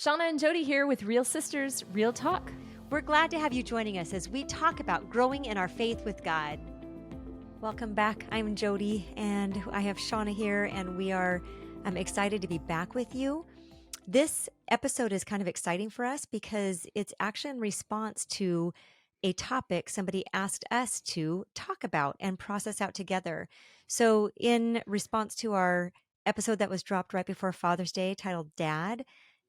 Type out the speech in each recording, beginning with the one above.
Shawna and Jody here with Real Sisters, Real Talk. We're glad to have you joining us as we talk about growing in our faith with God. Welcome back. I'm Jody, and I have Shawna here, and we are excited to be back with you. This episode is kind of exciting for us because it's actually in response to a topic somebody asked us to talk about and process out together. So in response to our episode that was dropped right before Father's Day titled Dad,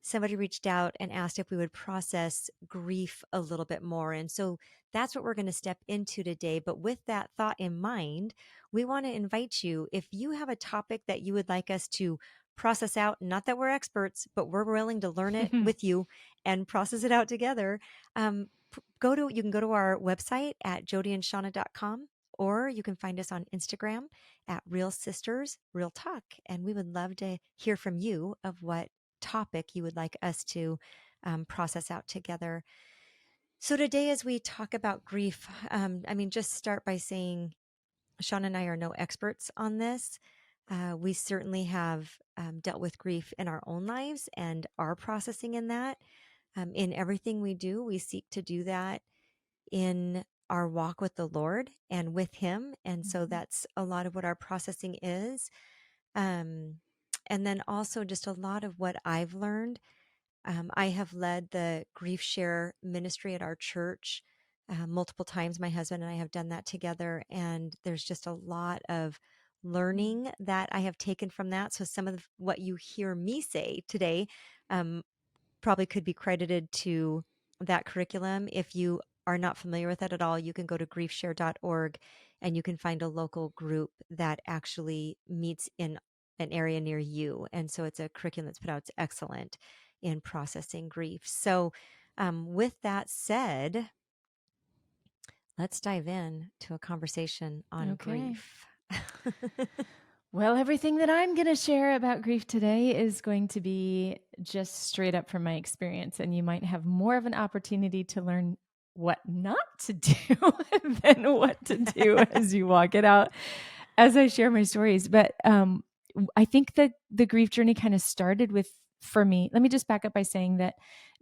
somebody reached out and asked if we would process grief a little bit more. And so that's what we're going to step into today. But with that thought in mind, we want to invite you, if you have a topic that you would like us to process out, not that we're experts, but we're willing to learn it with you and process it out together. You can go to our website at jodyandshawna.com, or you can find us on Instagram at Real Sisters Real Talk. And we would love to hear from you of what topic you would like us to process out together. So today, as we talk about grief, just start by saying Shawna and I are no experts on this. We certainly have dealt with grief in our own lives and are processing in that. In everything we do, we seek to do that in our walk with the Lord and with Him. And so that's a lot of what our processing is. And then also just a lot of what I've learned. I have led the Grief Share ministry at our church multiple times. My husband and I have done that together, and there's just a lot of learning that I have taken from that. So some of what you hear me say today probably could be credited to that curriculum. If you are not familiar with it at all, you can go to griefshare.org and you can find a local group that actually meets in an area near you. And so it's a curriculum that's put out. It's excellent in processing grief. So with that said, let's dive in to a conversation on grief. Well, everything that I'm going to share about grief today is going to be just straight up from my experience, and you might have more of an opportunity to learn what not to do than what to do as you walk it out as I share my stories. But I think that the grief journey kind of started with, for me, let me just back up by saying that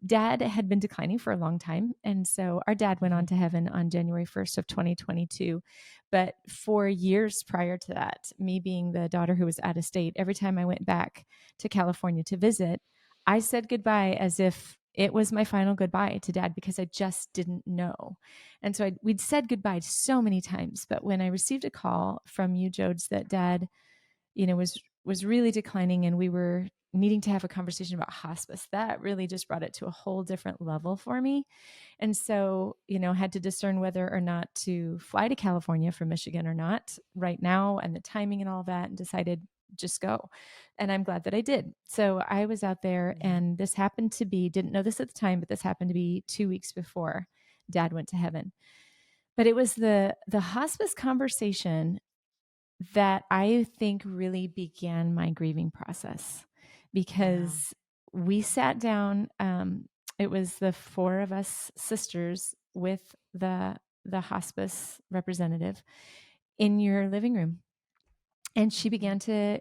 Dad had been declining for a long time. And so our dad went on to heaven on January 1st of 2022. But for years prior to that, me being the daughter who was out of state, every time I went back to California to visit, I said goodbye as if it was my final goodbye to Dad, because I just didn't know. And so we'd said goodbye so many times. But when I received a call from you, Jodes, that Dad, was really declining and we were needing to have a conversation about hospice, that really just brought it to a whole different level for me. And so, had to discern whether or not to fly to California from Michigan or not right now, and the timing and all that, and decided just go. And I'm glad that I did. So I was out there, and this happened to be, didn't know this at the time, but this happened to be 2 weeks before Dad went to heaven. But it was the hospice conversation that I think really began my grieving process, because we sat down. It was the four of us sisters with the hospice representative in your living room. And she began to,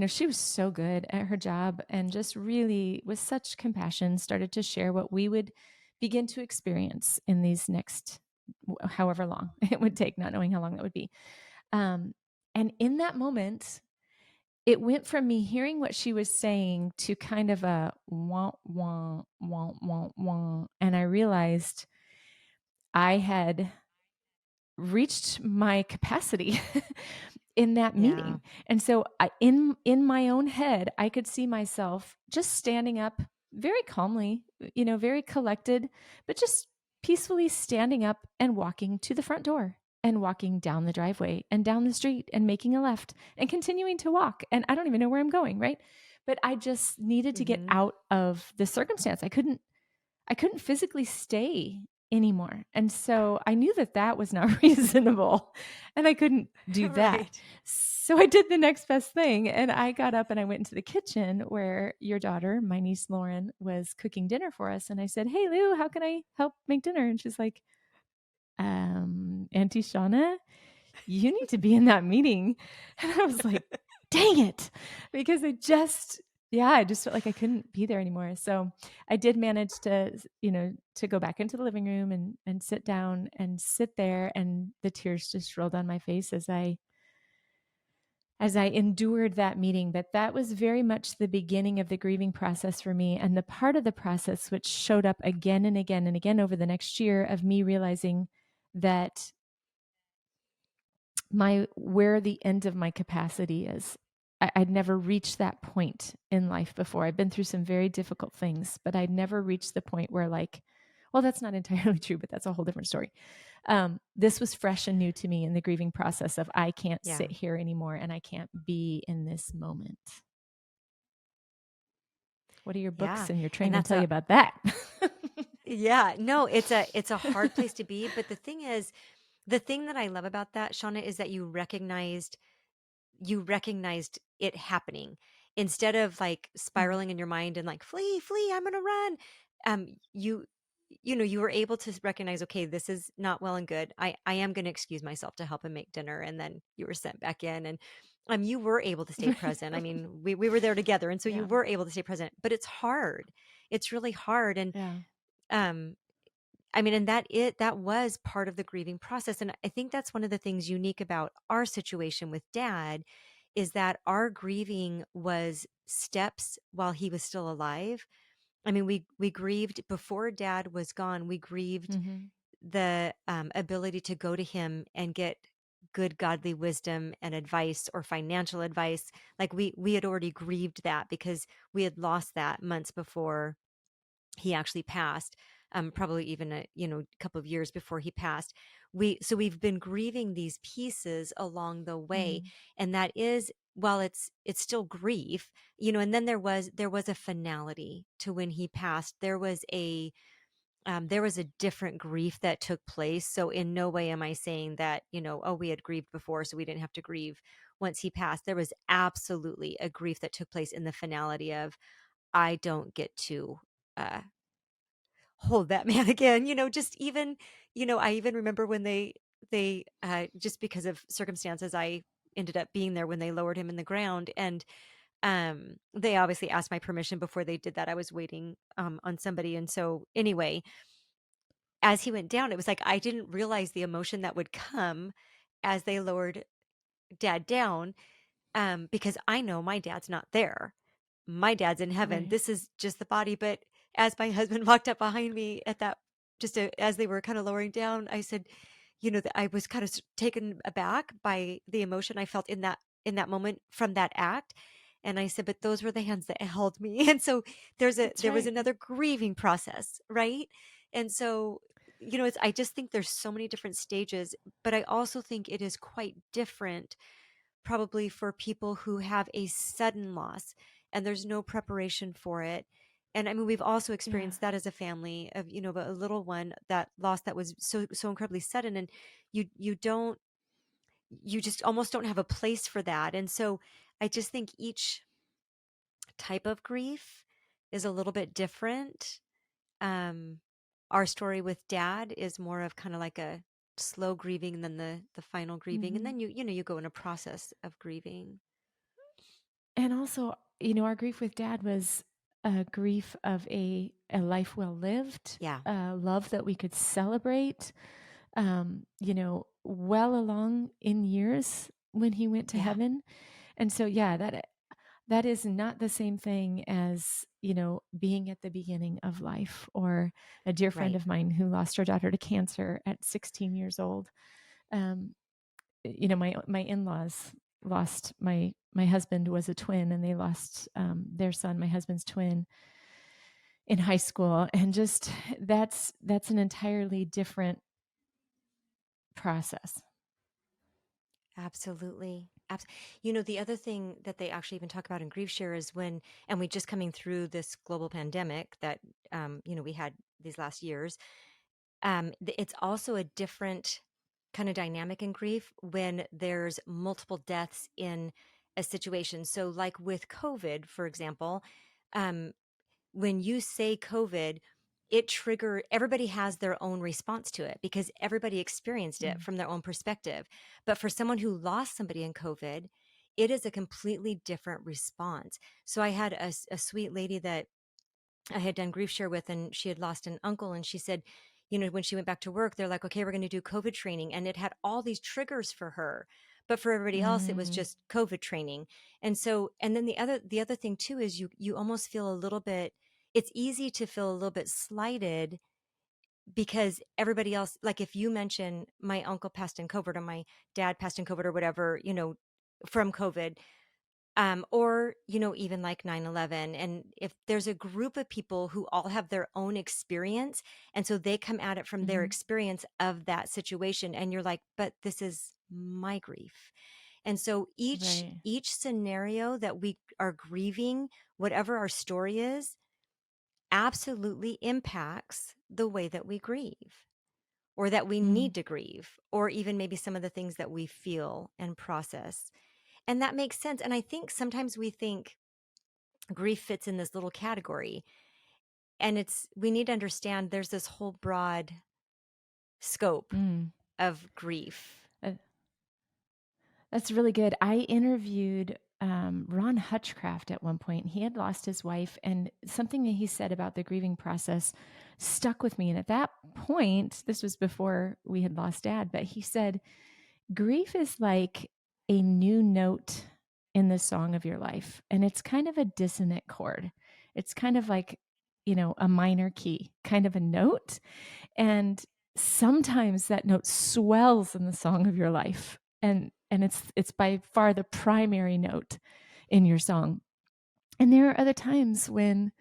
she was so good at her job, and just really with such compassion started to share what we would begin to experience in these next however long it would take, not knowing how long that would be. And in that moment, it went from me hearing what she was saying to kind of a wah, wah, wah, wah, wah. And I realized I had reached my capacity in that meeting. And so in my own head, I could see myself just standing up very calmly, very collected, but just peacefully standing up and walking to the front door, and walking down the driveway and down the street and making a left and continuing to walk. And I don't even know where I'm going, right? But I just needed to get out of the circumstance. I couldn't physically stay anymore. And so I knew that was not reasonable, and I couldn't do that. Right. So I did the next best thing, and I got up and I went into the kitchen where your daughter, my niece Lauren, was cooking dinner for us. And I said, "Hey Lou, how can I help make dinner?" And she's like, "Auntie Shawna, you need to be in that meeting." And I was like, dang it, because I just Yeah, I just felt like I couldn't be there anymore. So I did manage to, to go back into the living room and sit down and sit there, and the tears just rolled down my face as I endured that meeting. But that was very much the beginning of the grieving process for me, and the part of the process which showed up again and again and again over the next year of me realizing that my where the end of my capacity is. I'd never reached that point in life before. I've been through some very difficult things, but I'd never reached the point where, like, well, that's not entirely true, but that's a whole different story. This was fresh and new to me in the grieving process of I can't Yeah. sit here anymore and I can't be in this moment. What do your Yeah. books and your And training that's tell you a about that? yeah, no, it's a hard place to be, but the thing is, the thing that I love about that, Shauna, is that you recognized it happening instead of like Mhm. spiraling in your mind and like flee, I'm going to run. um you you were able to recognize, okay, this is not well and good. I am going to excuse myself to help him make dinner, and then you were sent back in, and you were able to stay present. I mean, we were there together, and so you Yeah. were able to stay present, but it's hard. It's really hard. And Yeah. um I mean, and that was part of the grieving process. And I think that's one of the things unique about our situation with dad is that our grieving was steps while he was still alive. I mean, we grieved before dad was gone. We grieved Hmm. the ability to go to him and get good godly wisdom and advice or financial advice. Like we had already grieved that because we had lost that months before he actually passed, probably even a couple of years before he passed. We've been grieving these pieces along the way, Hmm. and that is, while it's still grief, and then there was a finality to when he passed. There was a different grief that took place. So in no way am I saying that, oh, we had grieved before so we didn't have to grieve once he passed. There was absolutely a grief that took place in the finality of, I don't get to uh hold that man again. Just even, I even remember when they just because of circumstances, I ended up being there when they lowered him in the ground. And they obviously asked my permission before they did that. I was waiting on somebody. And so anyway, as he went down, it was like I didn't realize the emotion that would come as they lowered dad down, because I know my dad's not there. My dad's in heaven. Right. This is just the body. But as my husband walked up behind me at that, as they were kind of lowering down, I said, that I was kind of taken aback by the emotion I felt in that moment from that act. And I said, but those were the hands that held me. And so That's there was right. another grieving process, right? And so, I just think there's so many different stages, but I also think it is quite different probably for people who have a sudden loss and there's no preparation for it. And I mean, we've also Yeah. experienced that as a family of, a little one, that loss that was so incredibly sudden. And you you just almost don't have a place for that. And so I just think each type of grief is a little bit different. um our story with dad is more of kind of like a slow grieving than the final grieving, and Hmm. then you go in a process of grieving. And also, our grief with dad was a grief of a life well lived, Yeah. a love that we could celebrate, well along in years when he went to Yeah. heaven. And so, yeah, that is not the same thing as, being at the beginning of life, or a dear friend Right. of mine who lost her daughter to cancer at 16 years old. Um, my in-laws lost my husband was a twin, and they lost their son, my husband's twin, in high school. And just that's an entirely different process. Absolutely. The other thing that they actually even talk about in grief share is when, and we just coming through this global pandemic that, we had these last years. It's also a different kind of dynamic in grief when there's multiple deaths in a situation. So, like with COVID, for example, um, when you say COVID, everybody has their own response to it because everybody experienced it Mm. from their own perspective. But for someone who lost somebody in COVID, it is a completely different response. So I had a sweet lady that I had done grief share with, and she had lost an uncle. And she said, when she went back to work, they're like, okay, we're going to do COVID training. And it had all these triggers for her. But for everybody else, it was Mm, just COVID training. And so, and then the other thing too is you almost feel a little bit, it's easy to feel a little bit slighted because everybody else, like if you mention my uncle passed in COVID or my dad passed in COVID or whatever, from COVID, or even like 9/11, and if there's a group of people who all have their own experience, and so they come at it from their mhm, experience of that situation, and you're like, but this is my grief. And so each right. each scenario that we are grieving, whatever our story is, absolutely impacts the way that we grieve, or that we Mm, need to grieve, or even maybe some of the things that we feel and process. And that makes sense. And I think sometimes we think grief fits in this little category. And we need to understand there's this whole broad scope mm. of grief. Uh, That's really good. I interviewed Ron Hutchcraft at one point. He had lost his wife, and something that he said about the grieving process stuck with me. And at that point, this was before we had lost dad, but he said, grief is like a new note in the song of your life, and it's kind of a dissonant chord. It's kind of like, a minor key kind of a note. And sometimes that note swells in the song of your life, and it's by far the primary note in your song. And there are other times when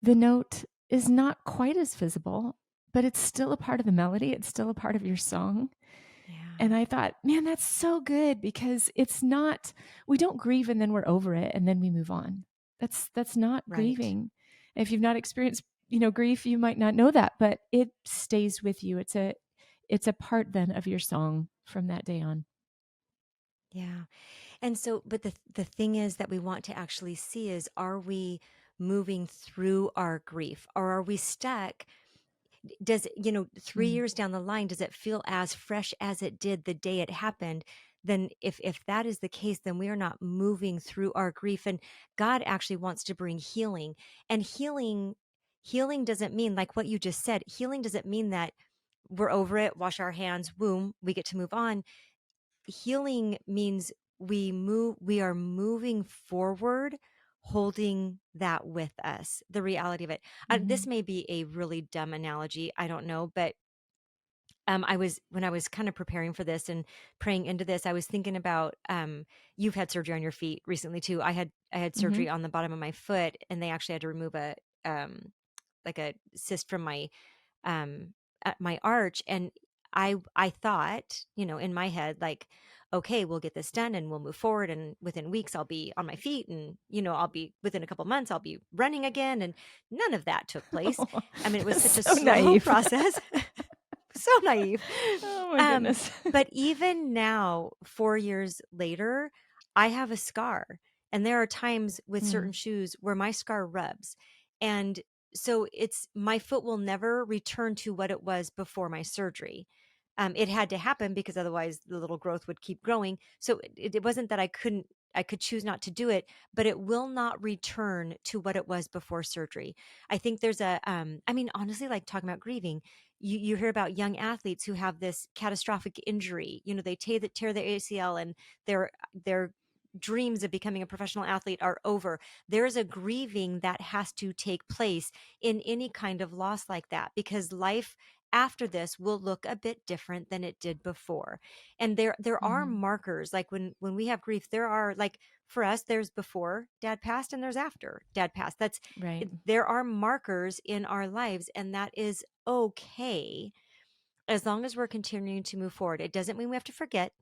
the note is not quite as visible, but it's still a part of the melody, it's still a part of your song. And Yeah. I thought, man, that's so good, because it's not, we don't grieve and then we're over it and then we move on. That's not Right. grieving. If you've not experienced, grief, you might not know that, but it stays with you. It's a part then of your song from that day on. Yeah. And so, but the thing is that we want to actually see is, are we moving through our grief, or are we stuck? Does it, 3 Mm, years down the line, does it feel as fresh as it did the day it happened? Then if that is the case, then we are not moving through our grief. And God actually wants to bring healing. And healing doesn't mean, like what you just said, healing doesn't mean that we're over it, wash our hands, boom, we get to move on. Healing means we are moving forward, holding that with us, the reality of it. This mhm, may be a really dumb analogy, I don't know, but when I was kind of preparing for this and praying into this, I was thinking about, you've had surgery on your feet recently too. I had mhm. surgery on the bottom of my foot, and they actually had to remove um like a cyst from um my arch. And I thought, in my head, like, okay, we'll get this done and we'll move forward, and within weeks I'll be on my feet, and I'll be, within a couple months I'll be running again. And none of that took place. I mean, it was such a So slow naive. process. So naive. Oh my um goodness. but even now, 4 years later, I have a scar, and there are times with Mm, certain shoes where my scar rubs. And so it's, my foot will never return to what it was before my surgery. It had to happen because otherwise the little growth would keep growing. So it wasn't that I could choose not to do it, but it will not return to what it was before surgery. I think there's I mean, honestly, like talking about grieving, you hear about young athletes who have this catastrophic injury. They tear their ACL, and their dreams of becoming a professional athlete are over. There's a grieving that has to take place in any kind of loss like that, because life after this will look a bit different than it did before. And there are mhm. markers, like when we have grief, there are, like, for us, there's before dad passed and there's after dad passed. Right. There are markers in our lives, and that is okay, as long as we're continuing to move forward. It doesn't mean we have to forget.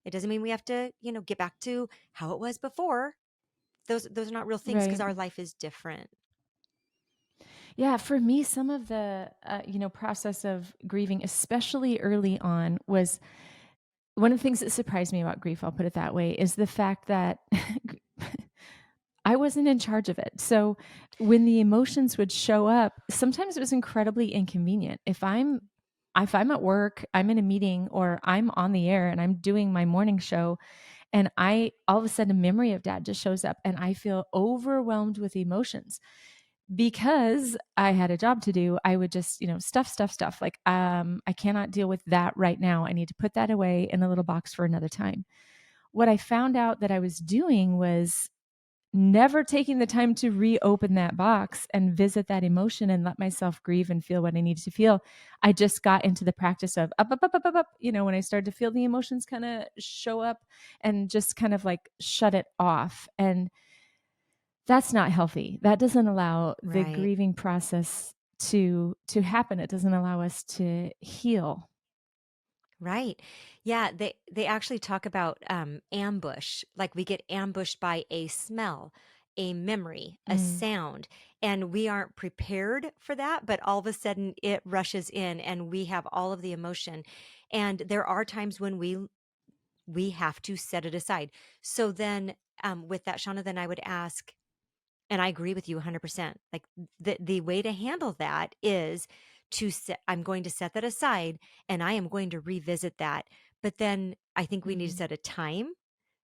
It doesn't mean we have to, get back to how it was before. Those are not real things, because Right. our life is different. Yeah, for me, some of the process of grieving, especially early on, was one of the things that surprised me about grief. I'll put it that way, is the fact that I wasn't in charge of it. So when the emotions would show up, sometimes it was incredibly inconvenient. If I'm at work, I'm in a meeting, or I'm on the air and I'm doing my morning show, And all of a sudden, a memory of dad just shows up and I feel overwhelmed with emotions because I had a job to do. I would just, stuff. Like, I cannot deal with that right now. I need to put that away in a little box for another time. What I found out that I was doing was never taking the time to reopen that box and visit that emotion and let myself grieve and feel what I needed to feel. I just got into the practice of up, when I started to feel the emotions kind of show up and just kind of like shut it off. And that's not healthy. That doesn't allow the Right. grieving process to happen. It doesn't allow us to heal. Right. Yeah, they actually talk about ambush. Like we get ambushed by a smell, a memory, a Mm, sound, and we aren't prepared for that, but all of a sudden it rushes in and we have all of the emotion. And there are times when we have to set it aside. So then with that, Shauna, then I would ask, and I agree with you 100%. Like the way to handle that is to set, I'm going to set that aside and I am going to revisit that. But then I think we need to mm, set a time,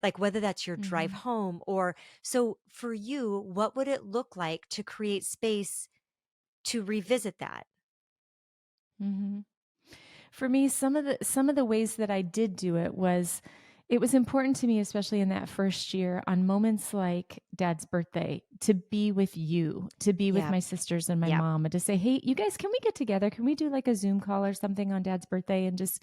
like whether that's your drive mhm, home or so for you, what would it look like to create space to revisit that? mhm. For me, some of the ways that I did do it was it was important to me, especially in that first year, on moments like dad's birthday, to be with you, to be with Yep. my sisters and my Yep. mom, and to say, hey, you guys, can we get together? Can we do like a Zoom call or something on dad's birthday and just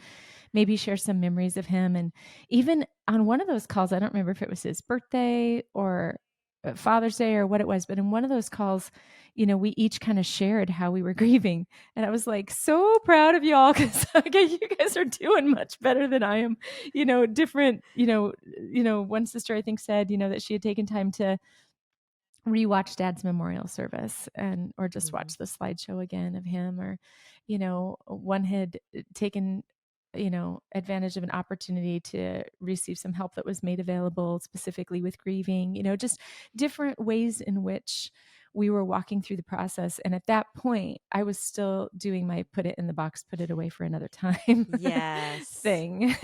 maybe share some memories of him? And even on one of those calls, I don't remember if it was his birthday or Father's Day or what it was, but in one of those calls, we each kind of shared how we were grieving. And I was like, so proud of y'all because okay, you guys are doing much better than I am. Different, one sister I think said, that she had taken time to rewatch dad's memorial service and or just Hmm. watch the slideshow again of him, or one had taken advantage of an opportunity to receive some help that was made available specifically with grieving, just different ways in which we were walking through the process. And at that point I was still doing my put it in the box, put it away for another time Yes. thing.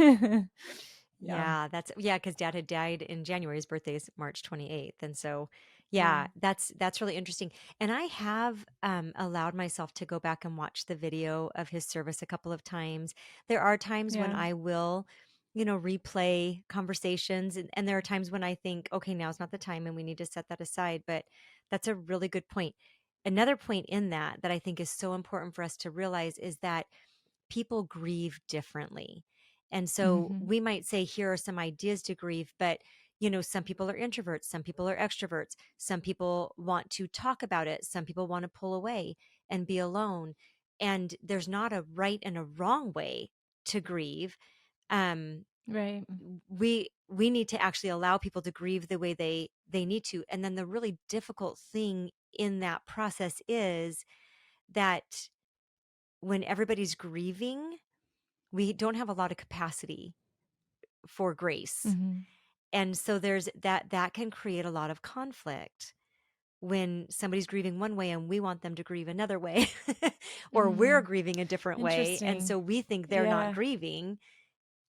Yeah. Yeah, yeah, because dad had died in January. His birthday is March 28th. And so Yeah. yeah, that's really interesting. And I have allowed myself to go back and watch the video of his service a couple of times. There are times when Yeah. I will, replay conversations and there are times when I think, okay, now's not the time and we need to set that aside. But that's a really good point. Another point in that I think is so important for us to realize is that people grieve differently. And so Hmm. we might say, here are some ideas to grieve, but some people are introverts, some people are extroverts, some people want to talk about it, some people want to pull away and be alone. And there's not a right and a wrong way to grieve. Um, Right. we need to actually allow people to grieve the way they need to. And then the really difficult thing in that process is that when everybody's grieving, we don't have a lot of capacity for grace. Hmm. And so there's that can create a lot of conflict when somebody's grieving one way and we want them to grieve another way or we're Mm. grieving a different way and Interesting. so we think they're not Yeah. grieving,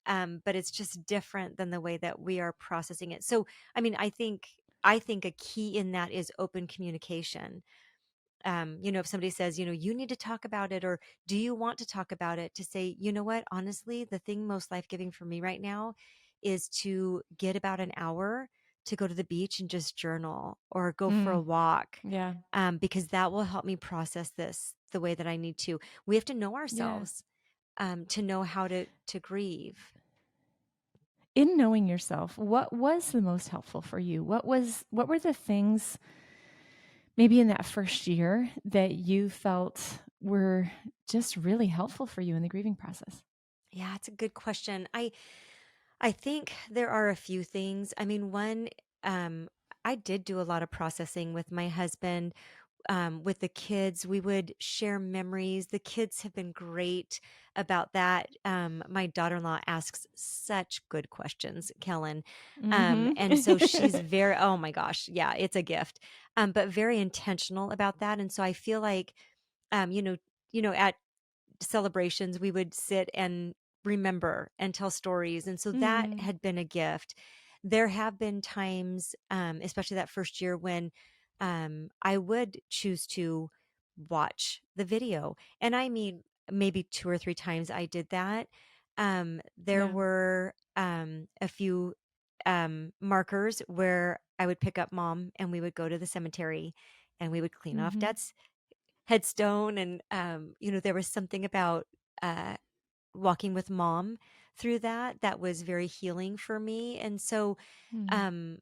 but it's just different than the way that we are processing it. So I mean, I think a key in that is open communication. If somebody says, you need to talk about it, or do you want to talk about it, to say, you know what, honestly, the thing most life giving for me right now is to get about an hour to go to the beach and just journal or go for a Mm. walk, Yeah. because that will help me process this the way that I need to. We have to know Yeah. ourselves, to know how to grieve. In knowing yourself, what was the most helpful for you? What were the things maybe in that first year that you felt were just really helpful for you in the grieving process? Yeah, it's a good question. I think there are a few things. I mean, one, um, I did do a lot of processing with my husband, with the kids. We would share memories. The kids have been great about that. My daughter in law asks such good questions, Kellen. Mhm. And so she's very, oh my gosh, yeah, it's a gift, but very intentional about that. And so I feel like, um, you know, at celebrations, we would sit and remember and tell stories. And so that Mm. had been a gift. there have been times, especially that first year, when I would choose to watch the video. And I mean, maybe 2 or 3 times I did that. There Yeah. were a few markers where I would pick up mom and we would go to the cemetery and we would clean off Mhm. dad's headstone. And, there was something about uh, walking with mom through that was very healing for me. And so Mm. um,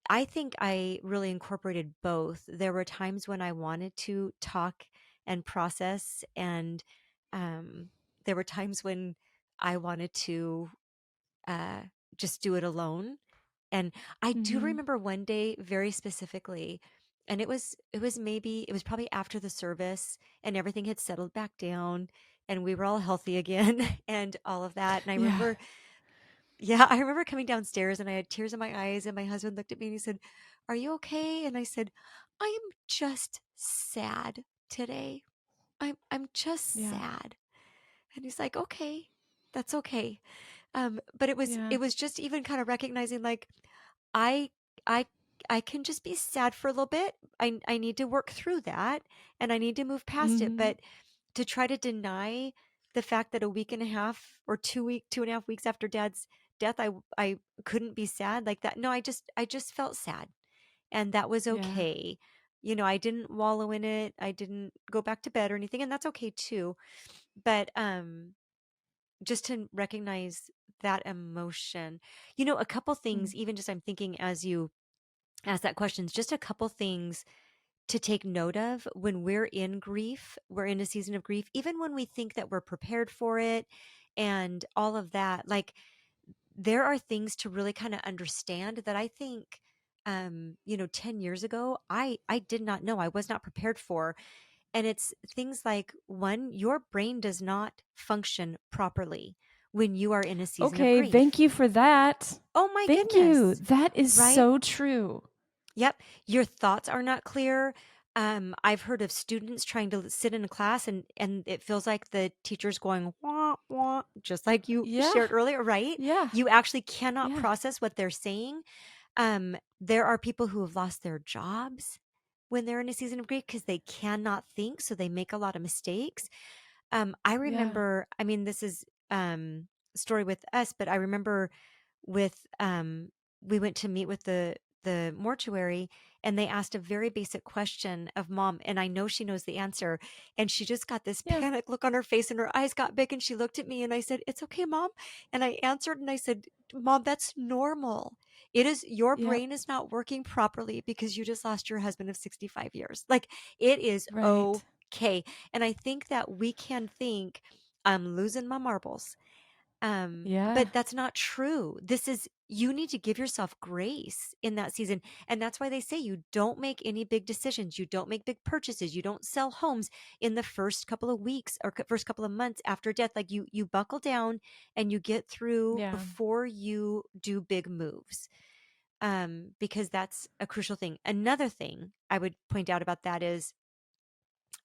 I think I really incorporated both. There were times when I wanted to talk and process, and um, there were times when I wanted to uh, just do it alone. And I do Mhm. remember one day very specifically, and it was probably after the service and everything had settled back down and we were all healthy again and all of that. And I Yeah. remember, yeah, I remember coming downstairs and I had tears in my eyes and my husband looked at me and he said, "Are you okay?" And I said, "I'm just sad today. I'm just Yeah. sad." And he's like, "Okay, that's okay." But Yeah. it was just even kind of recognizing, like, I I I can just be sad for a little bit. I need to work through that and I need to move past it. Mhm. But to try to deny the fact that a week and a half or 2.5 weeks after dad's death, I couldn't be sad like that. No, I just felt sad, and that was Yeah. okay. I didn't wallow in it. I didn't go back to bed or anything, and that's okay too. But just to recognize that emotion. A couple Mm. things, even just I'm thinking as you ask that question, just a couple things to take note of when we're in grief, we're in a season of grief, even when we think that we're prepared for it and all of that. Like, there are things to really kind of understand that I think 10 years ago I did not know, I was not prepared for. And it's things like, one, your brain does not function properly when you are in a season of Okay, thank grief. you for that. Oh my Thank you. goodness. That is Right? so true. Yep. Your thoughts are not clear. I've heard of students trying to sit in a class and it feels like the teacher's going wah wah, just like you Yeah. shared earlier, right? Yeah. You actually cannot Yeah. process what they're saying. There are people who have lost their jobs when they're in a season of grief because they cannot think, so they make a lot of mistakes. I Yeah. remember, I mean, this is story with us, but I remember with we went to meet with the mortuary and they asked a very basic question of mom, and I know she knows the answer, and she just got this Yeah. panic look on her face and her eyes got big and she looked at me and I said, "It's okay, mom." And I answered and I said, "Mom, that's normal. It is, your Yep. brain is not working properly because you just lost your husband of 65 years. Like, it is Right. okay." And I think that we can think, "I'm losing my marbles." Yeah. But that's not true. You need to give yourself grace in that season. And that's why they say you don't make any big decisions. You don't make big purchases. You don't sell homes in the first couple of weeks or first couple of months after death. Like, you buckle down and you get through Yeah. before you do big moves. Because that's a crucial thing. Another thing I would point out about that is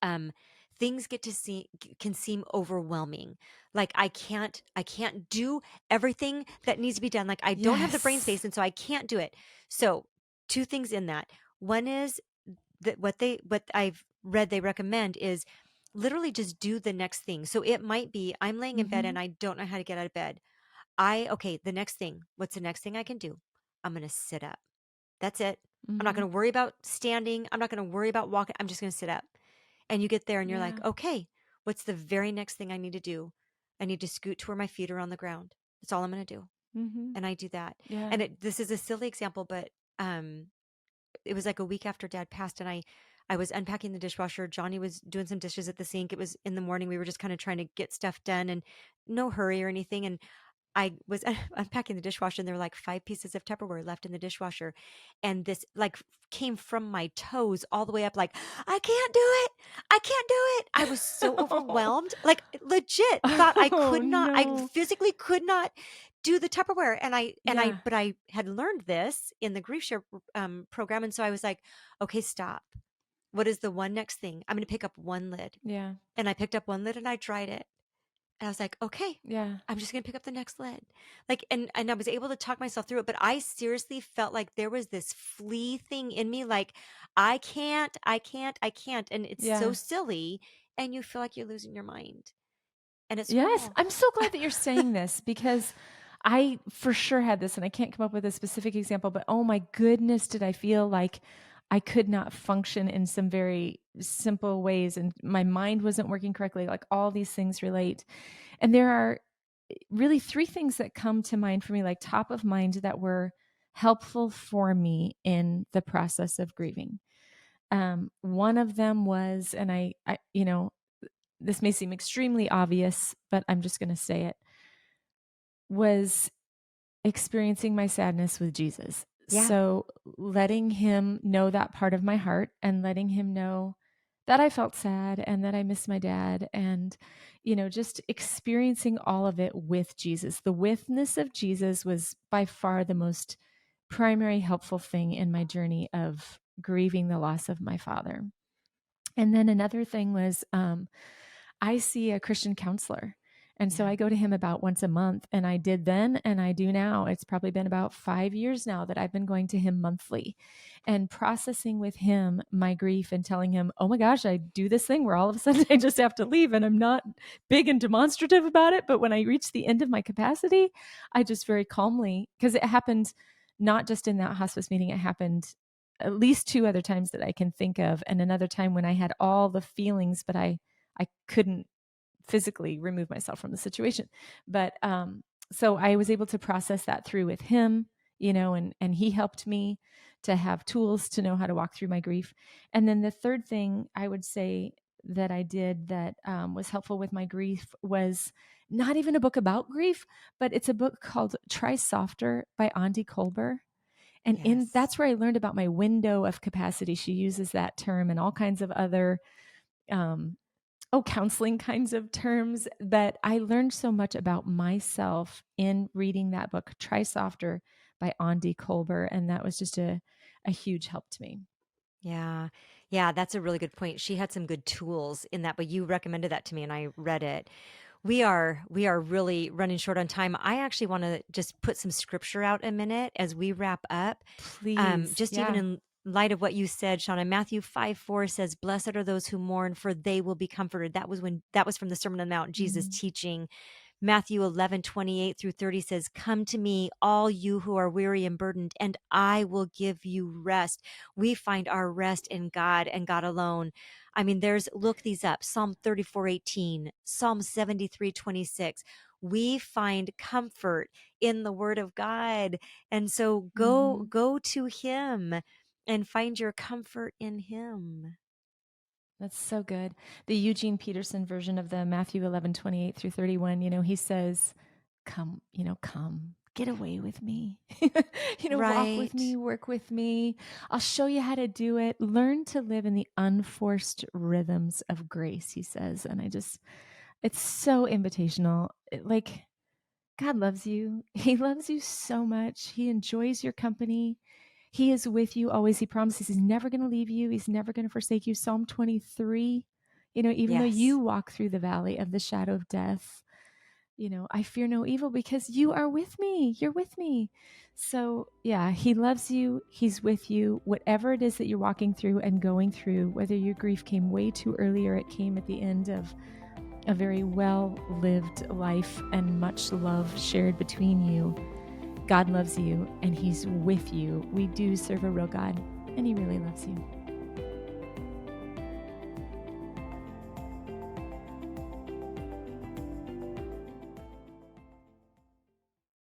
um things can seem overwhelming. Like, I can't do everything that needs to be done. Like, I don't have the brain space Yes. and so I can't do it. So, two things in that. One is that what I've read they recommend is literally just do the next thing. So it might be, I'm laying in bed and Mhm. I don't know how to get out of bed. Okay, the next thing. What's the next thing I can do? I'm going to sit up. That's it. I'm not Mhm. going to worry about standing. I'm not going to worry about walking. I'm just going to sit up. And you get there and you're like, Yeah. "Okay, what's the very next thing I need to do? I need to scoot to where my feet are on the ground. That's all I'm going to do." Mhm. And I do that. Yeah. And this is a silly example, but um it was like a week after dad passed and I was unpacking the dishwasher. Johnny was doing some dishes at the sink. It was in the morning. We were just kind of trying to get stuff done and no hurry or anything. And I was unpacking the dishwasher and there were like 5 pieces of Tupperware left in the dishwasher. And this, like, came from my toes all the way up, like, "I can't do it. I can't do it." I was so Oh. overwhelmed, like, legit thought Oh, I no. physically could not do the Tupperware. Yeah. But I had learned this in the grief share program. And so I was like, "Okay, stop. What is the one next thing? I'm going to pick up one lid." Yeah. And I picked up one lid and I dried it. And I was like, okay, Yeah. I'm just going to pick up the next lid. Like, and I was able to talk myself through it, but I seriously felt like there was this flea thing in me. Like, I can't, I can't, I can't. And it's so Yeah. silly. And you feel like you're losing your mind, and it's Yes. horrible. I'm so glad that you're saying this because I for sure had this and I can't come up with a specific example, but oh my goodness, did I feel like I could not function in some very simple ways and my mind wasn't working correctly. Like all these things relate. And there are really three things that come to mind for me, like top of mind, that were helpful for me in the process of grieving. One of them was, and this may seem extremely obvious, but I'm just going to say it, was experiencing my sadness with Jesus. Yeah. So letting him know that part of my heart and letting him know that I felt sad and that I missed my dad and, just experiencing all of it with Jesus. The witness of Jesus was by far the most primary helpful thing in my journey of grieving the loss of my father. And then another thing was I see a Christian counselor. And so Yeah. I go to him about once a month, and I did then, and I do now. It's probably been about 5 years now that I've been going to him monthly and processing with him my grief and telling him, oh my gosh, I do this thing where all of a sudden I just have to leave. And I'm not big and demonstrative about it. But when I reach the end of my capacity, I just very calmly, because it happened not just in that hospice meeting, it happened at least two other times that I can think of. And another time when I had all the feelings, but I couldn't physically remove myself from the situation. But so I was able to process that through with him, and he helped me to have tools to know how to walk through my grief. And then the third thing I would say that I did that was helpful with my grief was not even a book about grief, but it's a book called Try Softer by Andy Kolber. And Yes. that's where I learned about my window of capacity. She uses that term and all kinds of other um, counseling kinds of terms. But I learned so much about myself in reading that book, Try Softer by Andy Kolber. And that was just a huge help to me. Yeah. Yeah. That's a really good point. She had some good tools in that, but you recommended that to me and I read it. We are really running short on time. I actually want to just put some scripture out a minute as we wrap up. Please. Just even Yeah. in light of what you said, Shauna, Matthew 5:4 says, "Blessed are those who mourn, for they will be comforted." That was from the Sermon on the Mount, Jesus Mm-hmm. teaching. Matthew 11:28 through 30 says, "Come to me, all you who are weary and burdened, and I will give you rest." We find our rest in God and God alone. I mean, look these up: Psalm 34:18, Psalm 73:26. We find comfort in the Word of God. And so Mm-hmm. go to Him and find your comfort in Him. That's so good. The Eugene Peterson version of the Matthew 11:28 through 31, he says, come, come, get away with me. Walk with Right. me, work with me. I'll show you how to do it. Learn to live in the unforced rhythms of grace, he says. And it's so invitational. Like, God loves you. He loves you so much. He enjoys your company. He is with you always. He promises he's never going to leave you. He's never going to forsake you. Psalm 23, even though you Yes. walk through the valley of the shadow of death, I fear no evil because you are with me. You're with me. So, yeah, he loves you. He's with you. Whatever it is that you're walking through and going through, whether your grief came way too early or it came at the end of a very well lived life and much love shared between you, God loves you and he's with you. We do serve a real God and he really loves you.